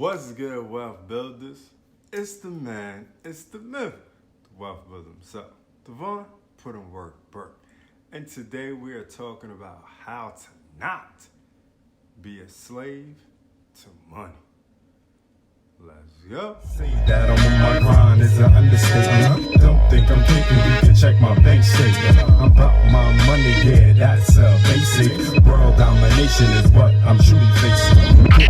What's good, wealth builders? It's the man, it's the myth, the wealth builder himself, Devon Put in Work Burke. And today we are talking about how to not be a slave to money. Let's go. Say that I'm on my grind is an understatement. Don't think I'm thinking you can check my bank statement. I'm about my money, yeah, that's a basic. World domination is what I'm truly facing.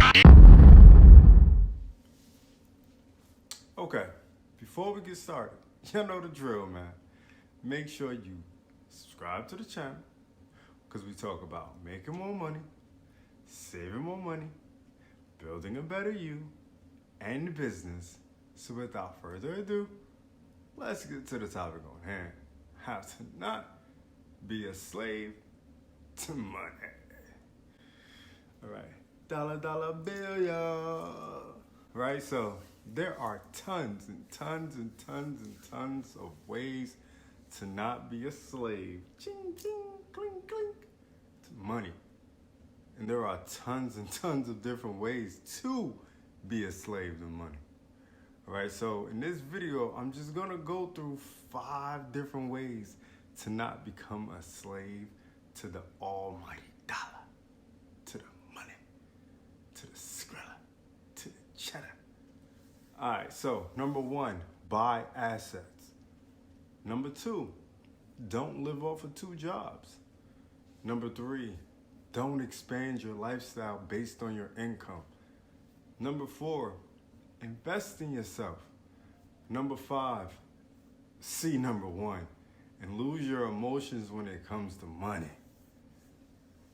Okay, before we get started, you know the drill, man. Make sure you subscribe to the channel because we talk about making more money, saving more money, building a better you, and business. So without further ado, let's get to the topic on hand. How to not be a slave to money. All right, dollar bill, y'all. Right, so there are tons and tons and tons and tons of ways to not be a slave. Ching, ching, clink, clink. To money. And there are tons and tons of different ways to be a slave to money. All right, so in this video, I'm just gonna go through 5 different ways to not become a slave to the almighty dollar, to the money, to the skrilla, to the cheddar. All right, so number 1, buy assets. Number 2, don't live off of 2 jobs. Number 3, don't expand your lifestyle based on your income. Number 4, invest in yourself. Number 5, see number 1 and lose your emotions when it comes to money.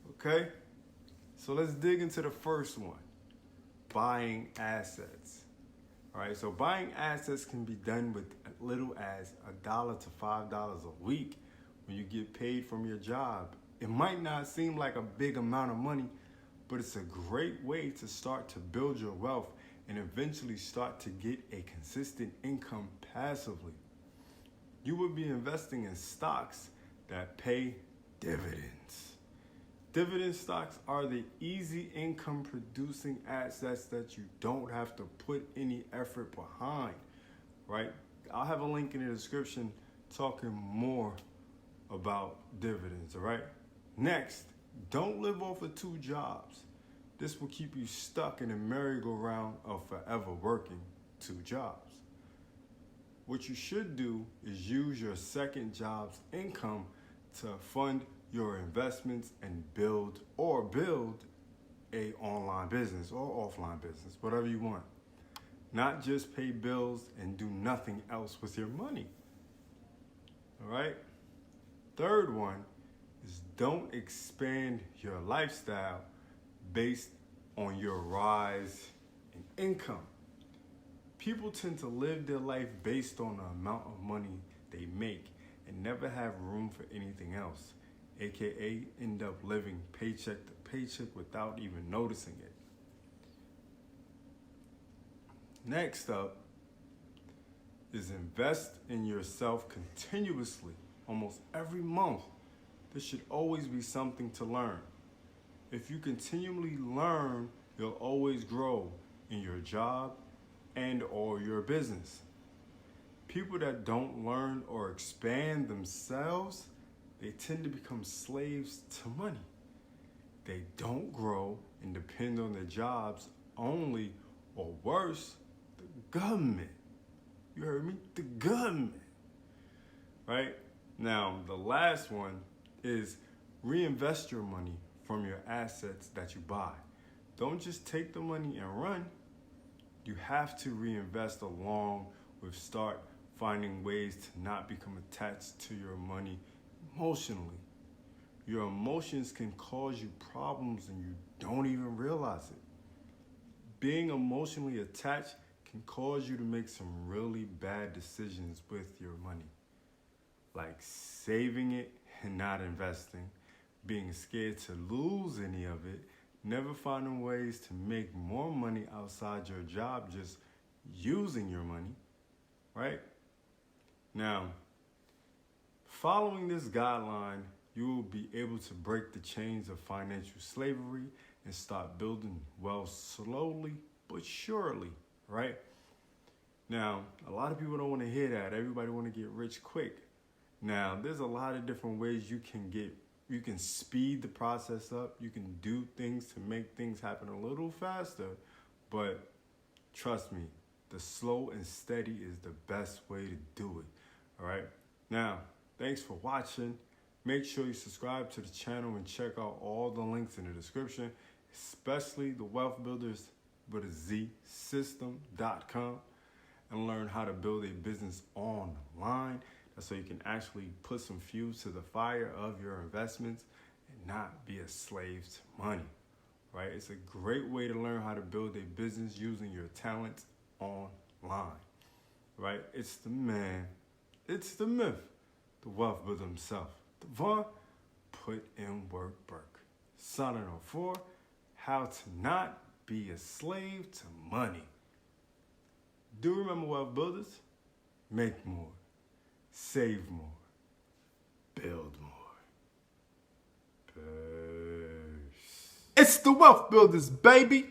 Okay? So let's dig into the first one, buying assets. All right, so buying assets can be done with as little as $1 to $5 a week when you get paid from your job. It might not seem like a big amount of money, but it's a great way to start to build your wealth and eventually start to get a consistent income passively. You would be investing in stocks that pay dividends. Dividend stocks are the easy income producing assets that you don't have to put any effort behind, right? I'll have a link in the description talking more about dividends, all right? Next, don't live off of 2 jobs. This will keep you stuck in a merry-go-round of forever working 2 jobs. What you should do is use your second job's income to fund your investments and build a online business or offline business, whatever you want. Not just pay bills and do nothing else with your money. All right? Third one is don't expand your lifestyle based on your rise in income. People tend to live their life based on the amount of money they make and never have room for anything else, aka end up living paycheck to paycheck without even noticing it. Next up is invest in yourself continuously, almost every month. There should always be something to learn. If you continually learn, you'll always grow in your job and or your business. People that don't learn or expand themselves, they tend to become slaves to money. They don't grow and depend on their jobs only, or worse, the government. You heard me? The government. Right? Now, the last one is reinvest your money from your assets that you buy. Don't just take the money and run. You have to reinvest along with start finding ways to not become attached to your money emotionally. Your emotions can cause you problems and you don't even realize it. Being emotionally attached can cause you to make some really bad decisions with your money, like saving it and not investing, being scared to lose any of it, never finding ways to make more money outside your job, just using your money, right? Now, following this guideline, you will be able to break the chains of financial slavery and start building wealth slowly but surely, right? Now, a lot of people don't want to hear that. Everybody want to get rich quick. Now, there's a lot of different ways you can speed the process up. You can do things to make things happen a little faster, but trust me, the slow and steady is the best way to do it. All right. Now, thanks for watching. Make sure you subscribe to the channel and check out all the links in the description, especially the Wealth Builders with a Z system.com, and learn how to build a business online. That's so you can actually put some fuel to the fire of your investments and not be a slave to money. Right? It's a great way to learn how to build a business using your talents online. Right? It's the man, it's the myth, the wealth builder himself, Devon Put in Work Burke. Signing off for How to Not Be a Slave to Money. Do remember, wealth builders, make more, save more, build more. Peace. It's the Wealth Builders, baby.